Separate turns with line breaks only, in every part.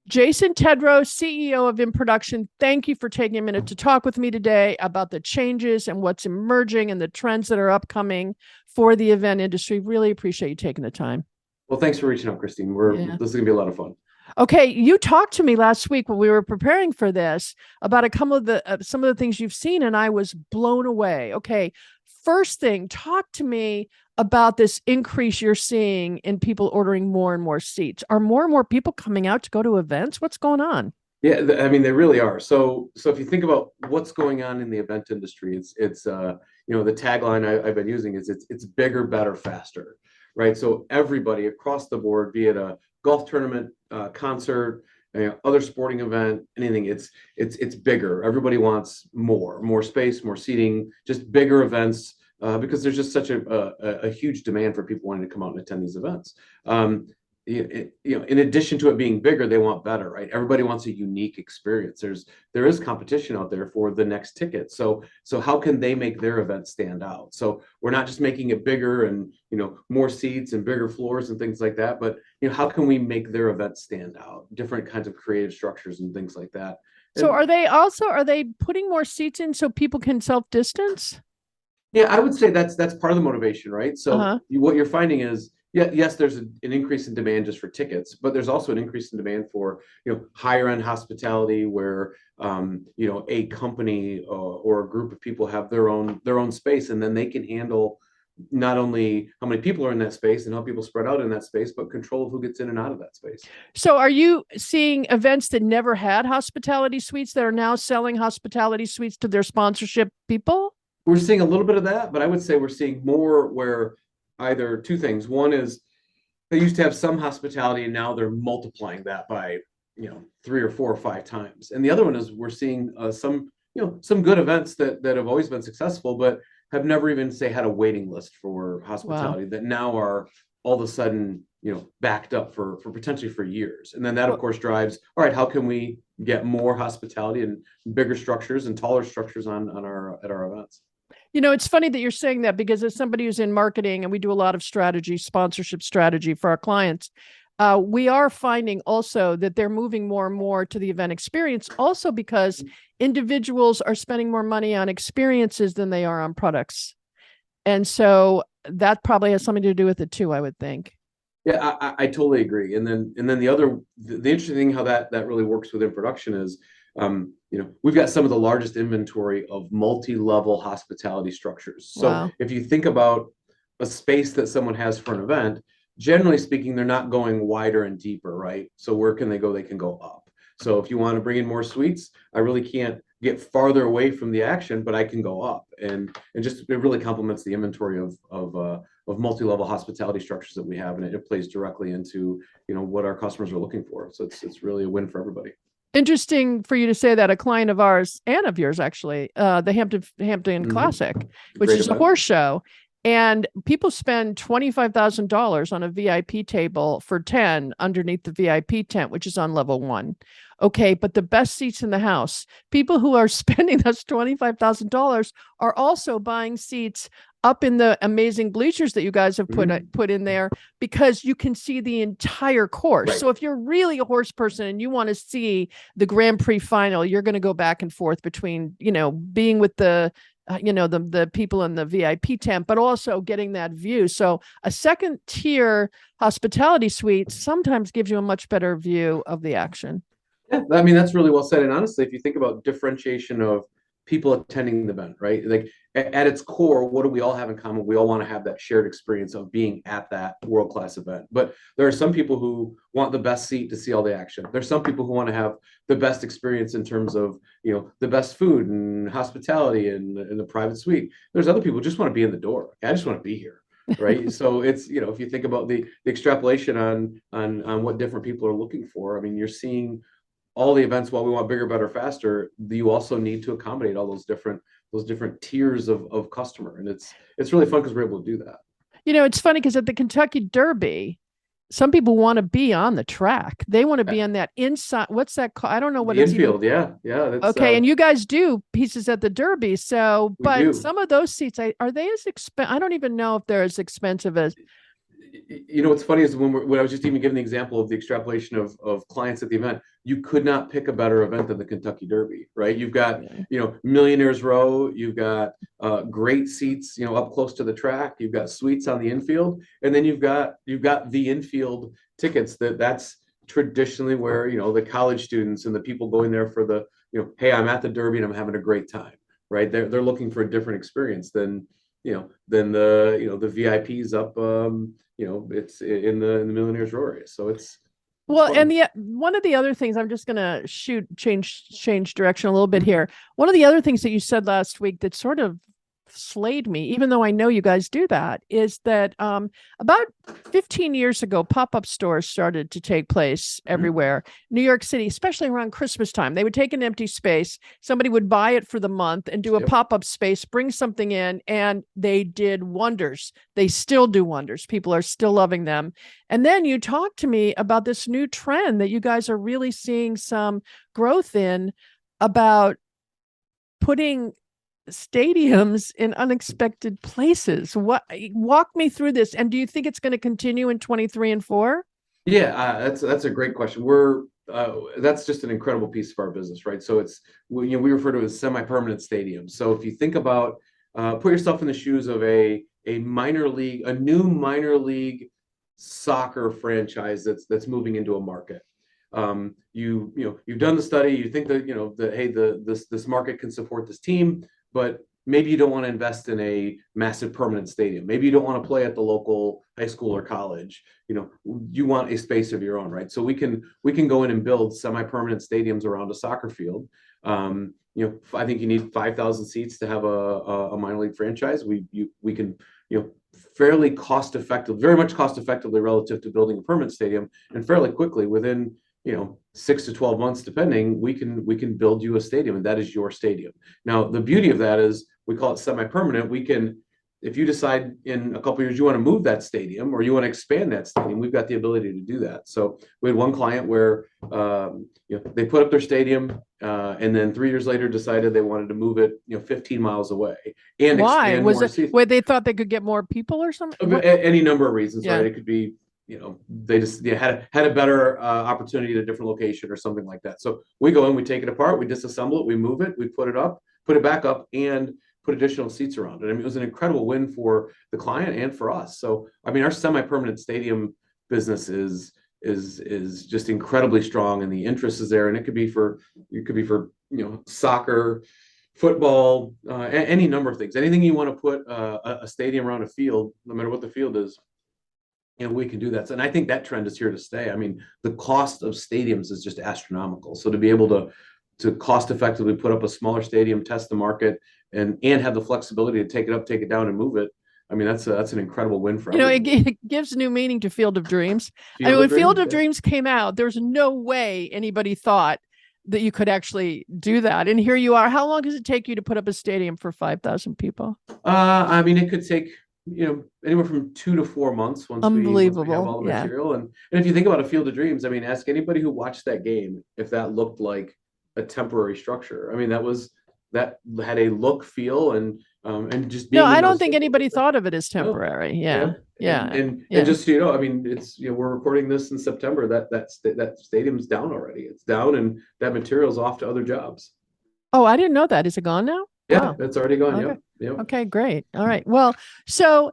Jason Tedrow, CEO of InProduction, thank you for taking a minute to talk with me today about the changes and what's emerging and the trends that are upcoming for the event industry. Really appreciate you taking the time.
Well, thanks for reaching out, Christine.
Yeah.
This is gonna be a lot of fun.
Okay, you talked to me last week when we were preparing for this about a couple of the some of the things you've seen, and I was blown away. Okay, first thing, talk to me about this increase you're seeing in people ordering more and more seats. Are more and more people coming out to go to events? What's going on?
Yeah, I mean they really are. So if you think about what's going on in the event industry, it's the tagline I've been using is it's bigger, better, faster, right? So everybody across the board, be it a golf tournament, concert, other sporting event, anything, it's bigger. Everybody wants more space, more seating, just bigger events. Because there's just such a huge demand for people wanting to come out and attend these events. In addition to it being bigger, they want better, right? Everybody wants a unique experience. There is competition out there for the next ticket. So how can they make their event stand out? So we're not just making it bigger and more seats and bigger floors and things like that, but how can we make their event stand out? Different kinds of creative structures and things like that.
So are they putting more seats in so people can self-distance?
Yeah, I would say that's part of the motivation, right? So what you're finding is, yeah, yes, there's an increase in demand just for tickets, but there's also an increase in demand for higher end hospitality where a company or a group of people have their own space, and then they can handle not only how many people are in that space and how people spread out in that space, but control of who gets in and out of that space.
So are you seeing events that never had hospitality suites that are now selling hospitality suites to their sponsorship people?
We're seeing a little bit of that, but I would say we're seeing more where either two things. One is they used to have some hospitality and now they're multiplying that by, 3 or 4 or 5 times. And the other one is we're seeing some good events that have always been successful, but have never even say had a waiting list for hospitality that now are all of a sudden, backed up for potentially for years. And then that of course drives, all right, how can we get more hospitality and bigger structures and taller structures at our events?
It's funny that you're saying that because as somebody who's in marketing and we do a lot of strategy, sponsorship strategy for our clients, we are finding also that they're moving more and more to the event experience also because individuals are spending more money on experiences than they are on products. And so that probably has something to do with it too, I would think.
Yeah, I totally agree. And then the interesting thing how that really works within production is we've got some of the largest inventory of multi-level hospitality structures. So if you think about a space that someone has for an event, generally speaking, they're not going wider and deeper, right? So where can they go? They can go up. So if you want to bring in more suites, I really can't get farther away from the action, but I can go up. And just it really complements the inventory of multi-level hospitality structures that we have, and it plays directly into what our customers are looking for. So it's really a win for everybody.
Interesting for you to say that a client of ours and of yours, actually, the Hampton Classic, which is a horse show, and people spend $25,000 on a VIP table for 10 underneath the VIP tent, which is on level 1. Okay, but the best seats in the house, people who are spending those $25,000 are also buying seats up in the amazing bleachers that you guys have put in there because you can see the entire course. Right. So if you're really a horse person and you want to see the Grand Prix final, you're going to go back and forth between, being with the people in the VIP tent, but also getting that view. So a second tier hospitality suite sometimes gives you a much better view of the action.
Yeah, I mean, that's really well said. And honestly, if you think about differentiation of people attending the event, right? Like at its core, what do we all have in common? We all want to have that shared experience of being at that world-class event. But there are some people who want the best seat to see all the action. There's some people who want to have the best experience in terms of, the best food and hospitality and the private suite. There's other people who just want to be in the door. I just want to be here. Right. So it's, if you think about the extrapolation on what different people are looking for, I mean, you're seeing all the events. While we want bigger, better, faster, you also need to accommodate all those different tiers of customer. And it's really fun because we're able to do that.
It's funny because at the Kentucky Derby, some people want to be on the track. They want to be on that inside. What's that called? I don't know what it's
infield. Yeah. That's,
okay. And you guys do pieces at the Derby. So, but some of those seats, are they as expensive? I don't even know if they're as expensive as.
You know, what's funny is when I was just even giving the example of the extrapolation of clients at the event, you could not pick a better event than the Kentucky Derby, right? You've got,
Yeah.
Millionaires Row, you've got great seats, up close to the track, you've got suites on the infield, and then you've got the infield tickets that's traditionally where, the college students and the people going there for the, hey, I'm at the Derby and I'm having a great time, right? They're looking for a different experience than the VIPs up it's in the Millionaires Row area. So it's
Well,
fun.
and the one of the other things I'm just going to change direction a little bit here. One of the other things that you said last week that sort of slayed me, even though I know you guys do that, is that about 15 years ago, pop-up stores started to take place everywhere. New York City, especially around Christmas time, they would take an empty space, somebody would buy it for the month and do a pop-up space, bring something in, and they did wonders. They still do wonders. People are still loving them. And then you talked to me about this new trend that you guys are really seeing some growth in, about putting stadiums in unexpected places. Walk me through this, and do you think it's going to continue in 23 and 4?
Yeah, that's a great question. That's just an incredible piece of our business, right? So we refer to it as semi-permanent stadiums. So if you think about, put yourself in the shoes of a new minor league soccer franchise that's moving into a market. You've done the study. You think that hey, this market can support this team, but maybe you don't want to invest in a massive permanent stadium. Maybe you don't want to play at the local high school or college. You want a space of your own, right? So we can go in and build semi-permanent stadiums around a soccer field. I think you need 5,000 seats to have a minor league franchise. We can, fairly cost effective, very much cost effectively relative to building a permanent stadium, and fairly quickly within 6 to 12 months, depending, we can build you a stadium, and that is your stadium. Now, the beauty of that is we call it semi-permanent. We can, if you decide in a couple of years you want to move that stadium or you want to expand that stadium, we've got the ability to do that. So we had one client where they put up their stadium and then 3 years later decided they wanted to move it 15 miles away and
Why?
expand
Was
more
it
seats.
where they thought they could get more people or something?
Any number of reasons,
Yeah.
right? It could be, they just had a better opportunity at a different location or something like that. So we go in, we take it apart, we disassemble it, we move it, we put it back up, and put additional seats around it. I mean, it was an incredible win for the client and for us. So, I mean, our semi-permanent stadium business is just incredibly strong, and the interest is there. And it could be for soccer, football, any number of things. Anything you want to put a stadium around a field, no matter what the field is, we can do that. And I think that trend is here to stay. I mean, the cost of stadiums is just astronomical. So to be able to cost effectively put up a smaller stadium, test the market, and have the flexibility to take it up, take it down, and move it. I mean, that's an incredible win for everybody.
It gives new meaning to Field of Dreams. When Field of Dreams came out, there's no way anybody thought that you could actually do that. And here you are. How long does it take you to put up a stadium for 5,000 people?
I mean, it could take anywhere from 2 to 4 months once we have all the material. And if you think about a Field of Dreams, I mean, ask anybody who watched that game if that looked like a temporary structure. I mean, that had a look, feel, and just being.
No, I don't think anybody thought of it as temporary. Yeah.
And just I mean, it's we're recording this in September. That stadium's down already. It's down, and that material's off to other jobs.
Oh, I didn't know that. Is it gone now?
Yeah, it's already gone.
Okay.
Yep.
Okay, great. All right. Well, so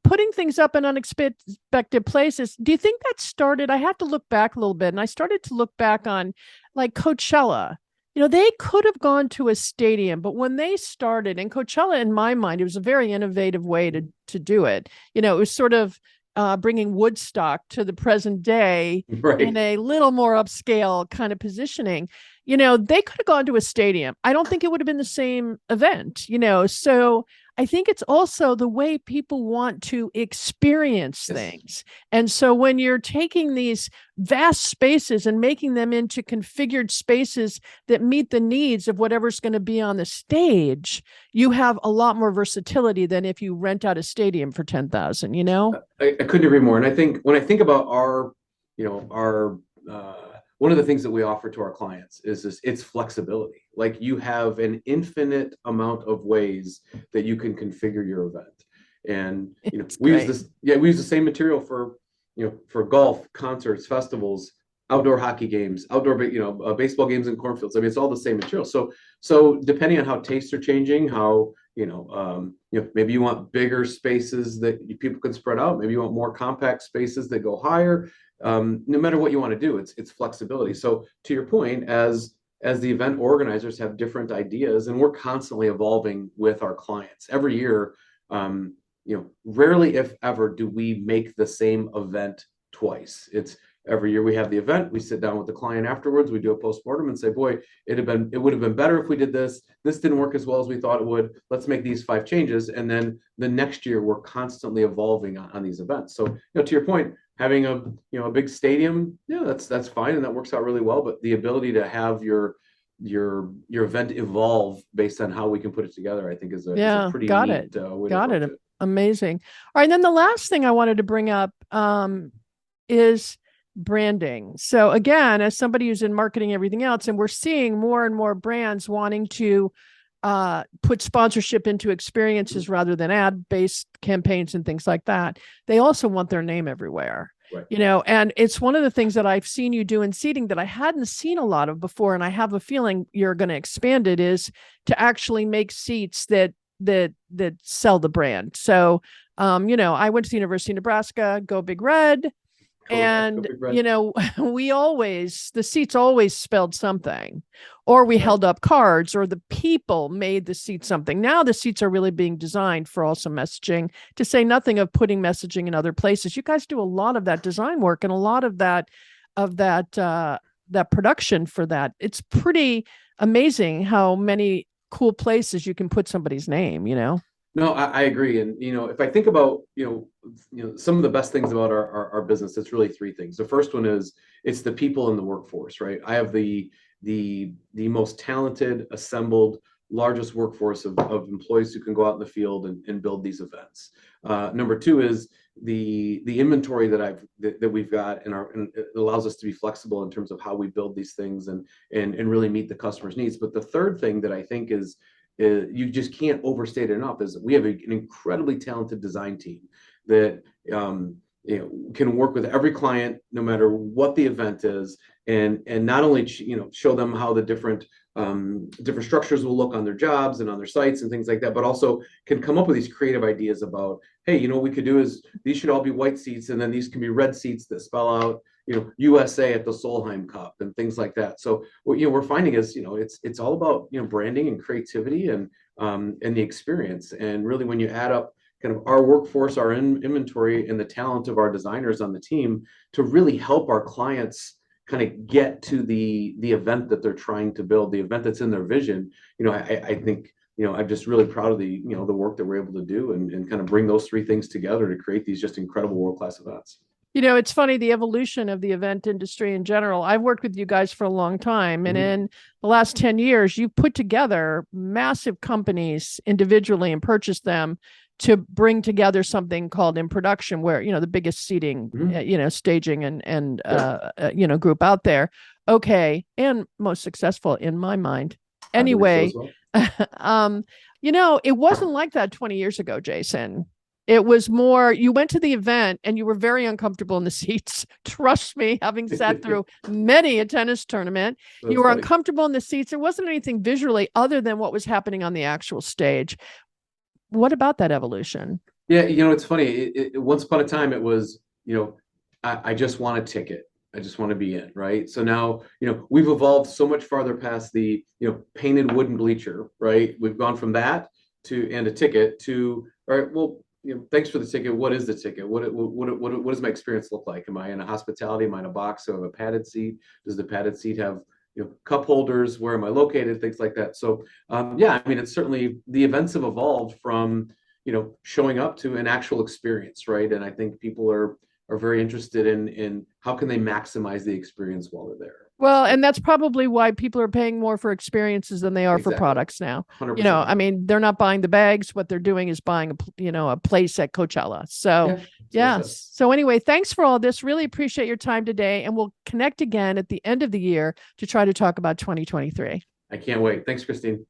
putting things up in unexpected places, do you think that started? I have to look back a little bit, and I started to look back on like Coachella. They could have gone to a stadium, but when they started, and Coachella, in my mind, it was a very innovative way to do it. It was sort of bringing Woodstock to the present day, right, in a little more upscale kind of positioning. They could have gone to a stadium. I don't think it would have been the same event, so I think it's also the way people want to experience things. And so when you're taking these vast spaces and making them into configured spaces that meet the needs of whatever's going to be on the stage, you have a lot more versatility than if you rent out a stadium for 10,000,
I couldn't agree more. And I think when I think about our one of the things that we offer to our clients is it's flexibility. Like, you have an infinite amount of ways that you can configure your event. And
It's
we use
great.
this. Yeah, we use the same material for for golf, concerts, festivals, outdoor hockey games, outdoor baseball games in cornfields. I mean, it's all the same material. So depending on how tastes are changing, how maybe you want bigger spaces that people can spread out. Maybe you want more compact spaces that go higher. No matter what you want to do, it's flexibility. So to your point, as the event organizers have different ideas, and we're constantly evolving with our clients every year. Rarely, if ever, do we make the same event twice. It's every year we have the event, we sit down with the client afterwards, we do a postmortem and say, boy, it would have been better if we did this. This didn't work as well as we thought it would. Let's make these 5 changes. And then the next year we're constantly evolving on these events. So, to your point, having a big stadium, yeah, that's fine, and that works out really well. But the ability to have your event evolve based on how we can put it together, I think is a pretty
got
neat
it.
way to
Got
approach
it.
it.
Amazing. All right. And then the last thing I wanted to bring up is branding. So again, as somebody who's in marketing, everything else, and we're seeing more and more brands wanting to put sponsorship into experiences rather than ad-based campaigns and things like that. They also want their name everywhere.
Right.
And it's one of the things that I've seen you do in seating that I hadn't seen a lot of before, and I have a feeling you're going to expand it, is to actually make seats that sell the brand. So, I went to the University of Nebraska, go Big Red. And, the seats always spelled something, or we held up cards, or the people made the seat something. Now the seats are really being designed for also messaging, to say nothing of putting messaging in other places. You guys do a lot of that design work and a lot of that production for that. It's pretty amazing how many cool places you can put somebody's name,
No, I agree. And, if I think about, some of the best things about our business, it's really 3 things. The first one is it's the people in the workforce, right? I have the most talented, assembled, largest workforce of employees who can go out in the field and build these events. Number 2 is the inventory that we've got, and it allows us to be flexible in terms of how we build these things and really meet the customer's needs. But the third thing that I think is you just can't overstate it enough, is we have an incredibly talented design team that can work with every client no matter what the event is, and not only show them how the different structures will look on their jobs and on their sites and things like that, but also can come up with these creative ideas about, hey, what we could do is these should all be white seats, and then these can be red seats that spell out USA at the Solheim Cup and things like that. So what we're finding is it's all about branding and creativity and the experience. And really, when you add up kind of our workforce, our inventory, and the talent of our designers on the team to really help our clients kind of get to the event that they're trying to build, the event that's in their vision, I think I'm just really proud of the work that we're able to do and kind of bring those 3 things together to create these just incredible world-class events.
It's funny, the evolution of the event industry in general. I've worked with you guys for a long time. And in the last 10 years, you've put together massive companies individually and purchased them to bring together something called InProduction, where, the biggest seating, staging and group out there. Okay. And most successful in my mind. Anyway, it wasn't like that 20 years ago, Jason. It was more, you went to the event and you were very uncomfortable in the seats. Trust me, having sat through many a tennis tournament, you were uncomfortable in the seats. There wasn't anything visually other than what was happening on the actual stage. What about that evolution?
Yeah, it's funny. Once upon a time, it was, I just want a ticket. I just want to be in, right? So now, we've evolved so much farther past the, painted wooden bleacher, right? We've gone from that and a ticket to, all right, well, thanks for the ticket. What is the ticket? What does my experience look like? Am I in a hospitality? Am I in a box? So I have a padded seat. Does the padded seat have cup holders? Where am I located? Things like that. So it's certainly, the events have evolved from showing up to an actual experience, right? And I think people are very interested in how can they maximize the experience while they're there.
Well, and that's probably why people are paying more for experiences than they are for products now.
100%.
They're not buying the bags. What they're doing is buying a place at Coachella. So, yes. So anyway, thanks for all this. Really appreciate your time today. And we'll connect again at the end of the year to try to talk about 2023.
I can't wait. Thanks, Christine.